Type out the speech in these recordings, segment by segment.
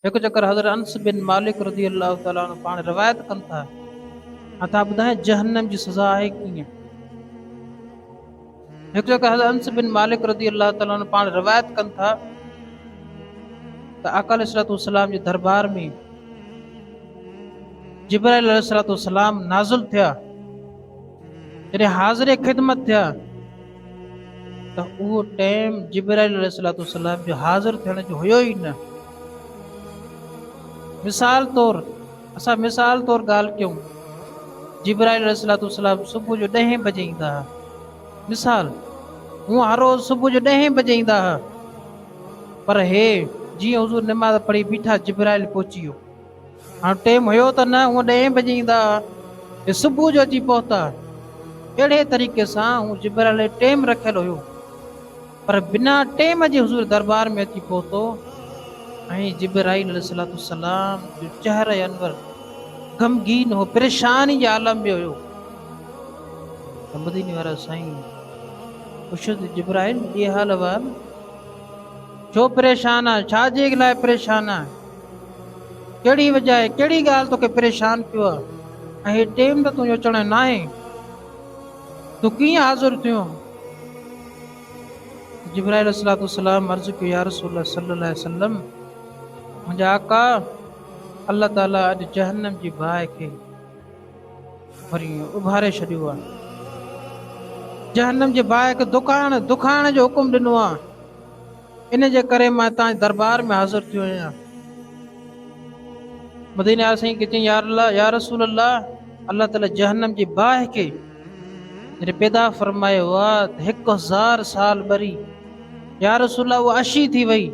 हिकु चक्कर हज़रत अनस बिन मालिक रज़ी अल्लाह ताला अन्हु पाण रिवायत कनि था। तव्हां ॿुधाए जहन्नम जी सज़ा आहे कीअं। हिकु चक्कर हज़रत अनस बिन मालिक रज़ी अल्लाह ताला अन्हु पाण रिवायत कनि था त आका अलैहिस्सलाम जे दरबार में जिब्राइल अलैहिस्सलाम नाज़िल थिया। जॾहिं हाज़िर ख़िदमत थिया त उहो टाइम जिब्राइल अलैहिस्सलाम जो हाज़िर थियण जो हुयो ई न। मिसाल तौर असां मिसाल तौर ॻाल्हि कयूं, जिब्राइल अलैहिस्सलाम सुबुह जो 10 बजे ईंदा हुआ। मिसाल हूअं हर रोज़ सुबुह जो 10 बजे ईंदा हुआ, पर हे जीअं हुज़ूर नमाज़ पढ़ी बीठा जिब्राइल पहुची वियो। हाणे टाइम हुयो त न, हूअं 10 बजे ईंदा हुआ, हे सुबुह जो अची पहुता। अहिड़े तरीक़े सां हू जिब्राइल टाइम रखियल हुयो, पर बिना टाइम जे हुज़ूर दरबार में अची पहुतो ऐं जिब्राइल अलैहिस्सलाम जो चेहरो अनवर गमगीन हो, परेशानी जे आलम में हुयो। त मदीने वारा साईं पुछियो जिब्राइल ये हाल वाल, छो परेशान आहे, छाजे लाइ परेशान आहे, कहिड़ी वजह आहे, कहिड़ी ॻाल्हि तोखे परेशान पियो आहे, ऐं हे टाइम त तुंहिंजो अचण न आहे, तूं कीअं हाज़िर थियो। जिब्राइल अलैहिस्सलाम अर्ज़ कयो या रसूल सल्लल्लाहु अलैहि वसल्लम, मुंहिंजा आका अल्लाह ताला अॼु जहन्नम जी बाहि खे वरी उभारे छॾियो आहे। जहन्नम जे बाहि खे दुखाइण जो हुकुम ॾिनो आहे। इन जे करे मां तव्हांजे दरबार में हाज़िर थियो आहियां। मदीने वारा साईं चई या रसूल अल्लाह ताला जहन्नम जी बाहि खे जॾहिं पैदा फरमायो आहे त 1000 साल ॿरी, या रसूल उहा 80 थी वई।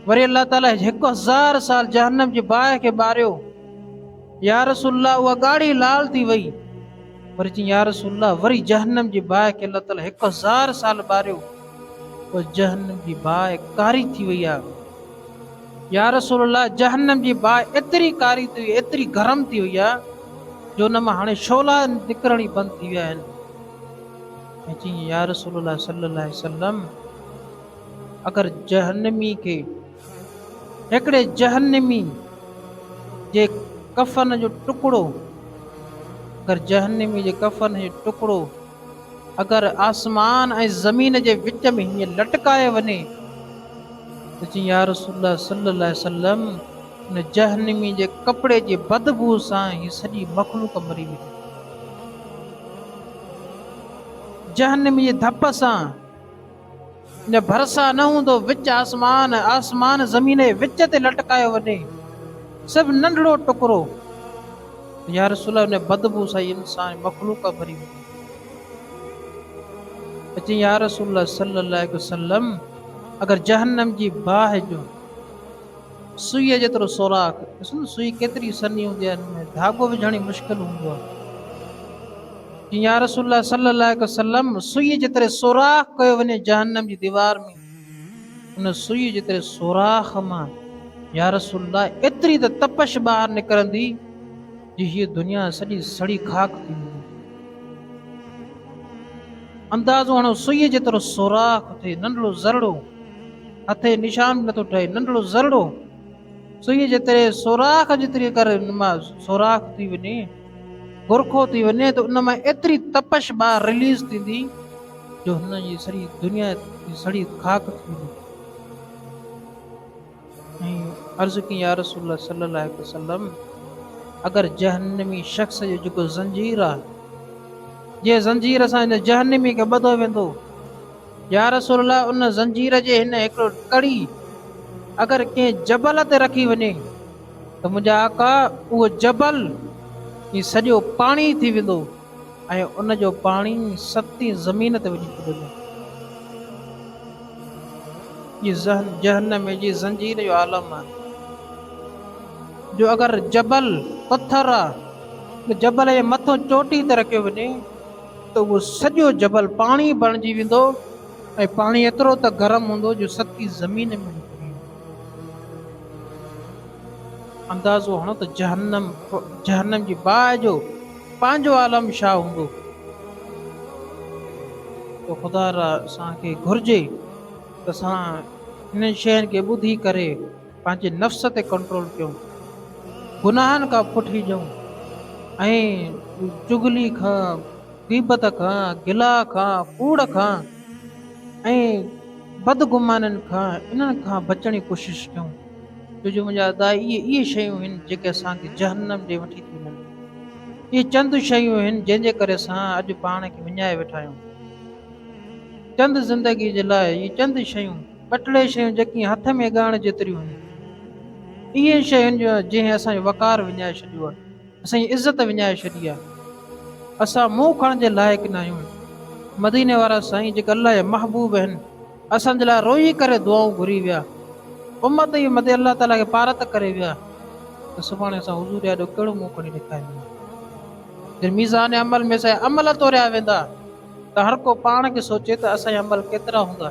वरी अल्लाह ताला 1000 साल जहन्नम जी बाहि खे ॿारियो, या रसूल उहा ॻाढ़ी लाल थी वई। वरी चई या रसूल वरी जहन्नम जी बाहि खे अल्लाह ताला 1000 साल ॿारियो, उहा जहन्नम जी बाहि कारी थी वई आहे। या रसूल जहन्नम जी बाहि एतिरी कारी थी वई, एतिरी गरम थी वई आहे जो उन मां हाणे शोला निकिरणी बंदि थी विया आहिनि। ऐं चई या रसूल सल्लल्लाहु अलैहि वसल्लम, अगरि जहन्नमी खे हिकिड़े जहन्नमी जे कफन जो टुकड़ो, अगरि जहन्नमी जे कफन जो टुकड़ो अगरि आसमान ऐं ज़मीन जे विच में हीअं लटकाए वञे त चई या रसूल सल्लल्लाहु अलैहि वसल्लम, उन जहन्नमी जे कपिड़े जी बदबू सां ही सॼी मखलूक मरी वेंदी। जहन्नमी जे धप सां न भरसा न हूंदो, विच आसमान ज़मीन जे विच ते लटकायो वञे सभु नंढड़ो टुकड़ो, या रसूल उन बदबू सां इंसान मखलूक भरी वेंदी। चई या रसूल सल्लल्लाहु अलैहि वसल्लम, अगरि जहन्नम जी बाहि जो सुईअ जेतिरो सोराख, ॾिसो न सुई केतिरी सन्ही हूंदी आहे, हिन में धाॻो विझण मुश्किल हूंदो आहे। या रसूल सल्लल्लाहु अलैहि वसल्लम, सुई जेतिरे सोराख कयो वञे जहन्नम जी दीवार में, उन सुई जेतिरे सोराख मां या रसूल एतिरी त तपश ॿाहिरि निकिरंदी जी हीअ दुनिया सॼी सड़ी खाक थी वेंदी। अंदाज़ो हणो सुई जेतिरो सोराख थिए, नंढड़ो ज़रड़ो, हथे निशान नथो ठहे, नंढड़ो ज़रड़ो सुई जेतिरे सोराख जेतिरी करे मां सोराख थी वञे, बुरखो थी वञे त उन मां एतिरी तपश ॿाहिरि रिलीज़ थींदी जो हुन जी सॼी दुनिया जी सड़ी खाक थी वेंदी। ऐं अर्ज़ु कई या रसूल सल्लल्लाहु अलैहि वसल्लम, अगरि जहन्नमी शख़्स जो जेको ज़ंजीर आहे, जे ज़ंजीर सां हिन जहन्नमी खे ॿधो वेंदो, या रसूल उन ज़ंजीर जे हिन हिकिड़ो कड़ी अगरि कंहिं जबल ते रखी वञे त मुंहिंजा आका उहो जबल ही सॼो पाणी थी वेंदो ऐं उन जो पाणी सती ज़मीन ते वञी पुॼंदो। जहन्नम जी ज़ंजीर जो आलम आहे जो अगरि जबल पत्थर आहे, जबल जे मथां चोटी ते रखियो वञे त उहो सॼो जबल पाणी बणिजी वेंदो ऐं पाणी एतिरो त गरम हूंदो जो सती ज़मीन में निकिरी वेंदो। अंदाज़ो हणो त जहन्नम जी बाहि जो पंहिंजो आलम छा हूंदो। तो ख़ुदा असांखे घुर्जे त असां हिन शयुनि खे ॿुधी करे पंहिंजे नफ़्स ते कंट्रोल कयूं, गुनाहनि खां पुठी ॼऊं ऐं चुगली खां, गीबत खां, गिला खां, कूड़ खां ऐं बदगुमाननि खां, इन्हनि खां बचण जी कोशिशि कयूं। छोजो मुंहिंजा अदा इहे शयूं आहिनि जेके असांखे जहन्नम ॾे वठी थियूं वञनि। इहे चंद शयूं आहिनि जंहिंजे करे असां अॼु पाण खे विञाए वेठा आहियूं। चंद ज़िंदगी जे लाइ इहे चंद शयूं, ॿ टे शयूं जेकी हथ में ॻाइण जेतिरियूं आहिनि, इहे शयुनि जो जंहिं असांजो वकार विञाए छॾियो आहे, असांजी इज़त विञाए छॾी आहे। असां मुंहुं खणण जे लाइक़ न आहियूं। मदीने वारा साईं जेके अलाह जा महबूब आहिनि, असांजे लाइ रोई करे दुआऊं घुरी विया, उम्मत ई मदे अलाह ताला खे पारत करे विया, त सुभाणे असां हुज़ूर ॾाढो कहिड़ो मुंहुं खणी ॾेखारींदा। मीज़ान अमल में असांजा अमल तोरिया वेंदा त हर को पाण खे सोचे त असांजा अमल केतिरा हूंदा,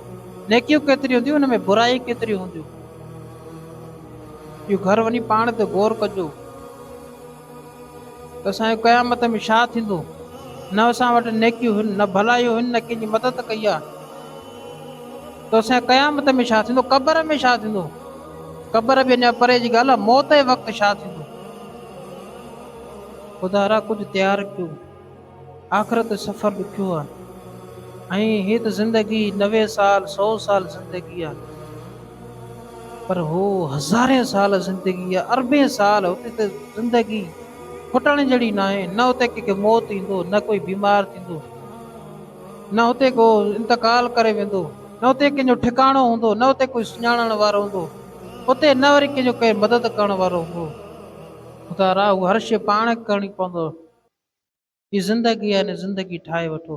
नेकियूं केतिरियूं हूंदियूं, हुन में बुराई केतिरियूं हूंदियूं। इहो घर वञी पाण ते गौर कजो त असांजे क़यामत में छा थींदो। न असां वटि नेकियूं आहिनि, न भलायूं आहिनि, न कंहिंजी मदद कई आहे, त असांजे क़यामत में छा थींदो, क़बर में छा थींदो। क़बर बि अञा परे जी ॻाल्हि आहे, मौत जे वक़्तु छा थींदो। ख़ुदा कुझु तयारु कयो, आख़िरत सफ़र ॾुखियो आहे ऐं हे त ज़िंदगी 90 साल 100 साल ज़िंदगी आहे, पर हो हज़ारे साल ज़िंदगी आहे, अरबे साल। हुते त ज़िंदगी फुटण जहिड़ी न आहे, न हुते कंहिंखे मौत ईंदो, न कोई बीमार थींदो, न हुते को इंतकाल करे वेंदो, न हुते कंहिंजो ठिकाणो हूंदो, न हुते कोई सुञाणण वारो हूंदो, हुते न वरी कंहिंजो केरु मदद करण वारो हूंदो। ख़ुदा उहो हर शइ पाण करणी पवंदो। ही ज़िंदगी आहे, ज़िंदगी ठाहे वठो।